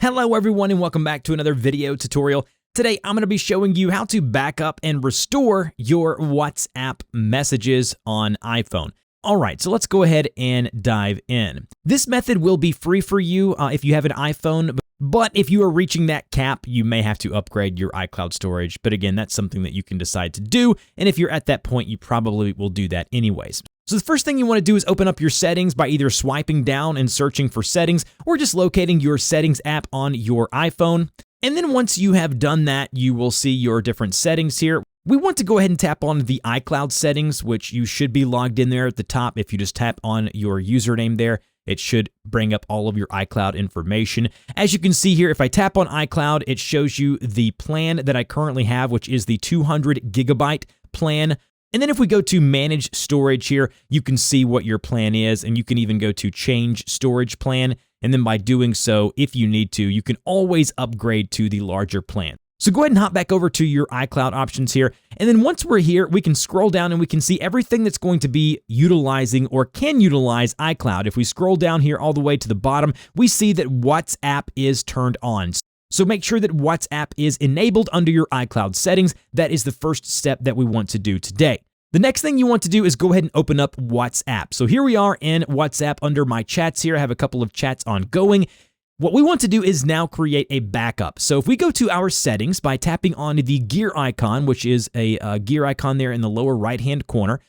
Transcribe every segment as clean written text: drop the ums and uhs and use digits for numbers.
Hello everyone and welcome back to another video tutorial. Today I'm going to be showing you how to back up and restore your WhatsApp messages on iPhone. Alright, so let's go ahead and dive in. This method will be free for you if you have an iPhone, but if you are reaching that cap, you may have to upgrade your iCloud storage. But again, that's something that you can decide to do, and if you're at that point, you probably will do that anyways. So the first thing you want to do is open up your settings by either swiping down and searching for settings or just locating your settings app on your iPhone. And then once you have done that, you will see your different settings here. We want to go ahead and tap on the iCloud settings, which you should be logged in there at the top. If you just tap on your username there, it should bring up all of your iCloud information. As you can see here, if I tap on iCloud, it shows you the plan that I currently have, which is the 200 gigabyte plan. And then if we go to manage storage here, you can see what your plan is, and you can even go to change storage plan. And then by doing so, if you need to, you can always upgrade to the larger plan. So go ahead and hop back over to your iCloud options here. And then once we're here, we can scroll down and we can see everything that's going to be utilizing or can utilize iCloud. If we scroll down here all the way to the bottom, we see that WhatsApp is turned on. So make sure that WhatsApp is enabled under your iCloud settings. That is the first step that we want to do today. The next thing you want to do is go ahead and open up WhatsApp. So here we are in WhatsApp under my chats here. I have a couple of chats ongoing. What we want to do is now create a backup. So if we go to our settings by tapping on the gear icon, which is a gear icon there in the lower right-hand corner,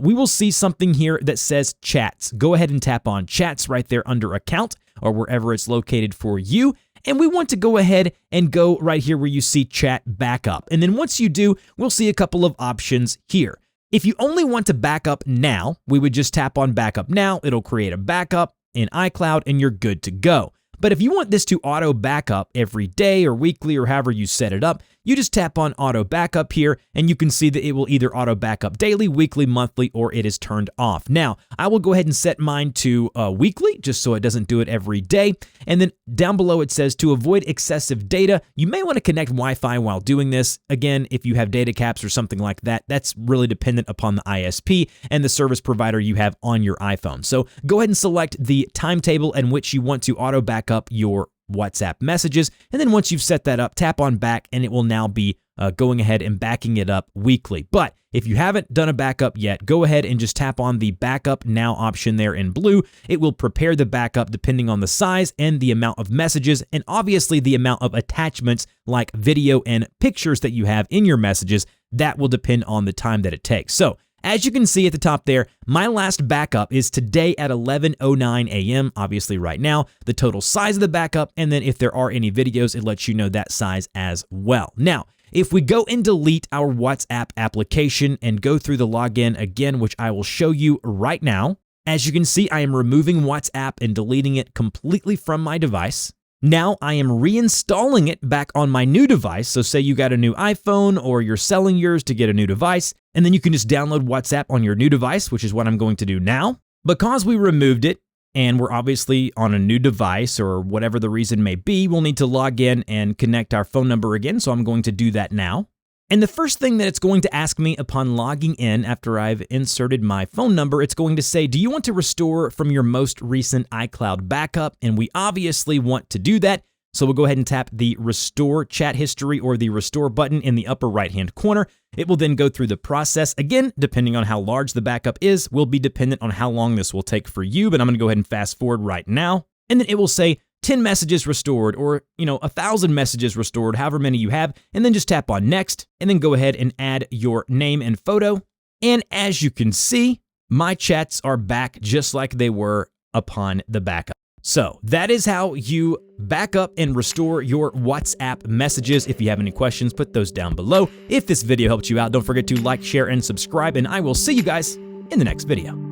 we will see something here that says chats. Go ahead and tap on chats right there under account or wherever it's located for you. And we want to go ahead and go right here where you see chat backup. And then once you do, we'll see a couple of options here. If you only want to back up now, we would just tap on backup now. It'll create a backup in iCloud and you're good to go. But if you want this to auto backup every day or weekly or however you set it up, you just tap on auto backup here and you can see that it will either auto backup daily, weekly, monthly, or it is turned off. Now, I will go ahead and set mine to weekly just so it doesn't do it every day. And then down below it says to avoid excessive data, you may want to connect Wi-Fi while doing this. Again, if you have data caps or something like that, that's really dependent upon the ISP and the service provider you have on your iPhone. So go ahead and select the timetable in which you want to auto backup your WhatsApp messages. And then once you've set that up, tap on back and it will now be going ahead and backing it up weekly. But if you haven't done a backup yet, go ahead and just tap on the backup now option there in blue. It will prepare the backup depending on the size and the amount of messages and obviously the amount of attachments like video and pictures that you have in your messages. That will depend on the time that it takes. So as you can see at the top there, my last backup is today at 11:09 a.m., obviously right now, the total size of the backup, and then if there are any videos, it lets you know that size as well. Now, if we go and delete our WhatsApp application and go through the login again, which I will show you right now, as you can see, I am removing WhatsApp and deleting it completely from my device. Now I am reinstalling it back on my new device. So say you got a new iPhone or you're selling yours to get a new device, and then you can just download WhatsApp on your new device, which is what I'm going to do now. Because we removed it and we're obviously on a new device or whatever the reason may be, we'll need to log in and connect our phone number again. So I'm going to do that now. And the first thing that it's going to ask me upon logging in after I've inserted my phone number, it's going to say, do you want to restore from your most recent iCloud backup? And we obviously want to do that. So we'll go ahead and tap the restore chat history or the restore button in the upper right-hand corner. It will then go through the process. Again, depending on how large the backup is, will be dependent on how long this will take for you, but I'm going to go ahead and fast forward right now. And then it will say 10 messages restored or, 1,000 messages restored, however many you have, and then just tap on next and then go ahead and add your name and photo. And as you can see, my chats are back just like they were upon the backup. So that is how you back up and restore your WhatsApp messages. If you have any questions, put those down below. If this video helped you out, don't forget to like, share, and subscribe, and I will see you guys in the next video.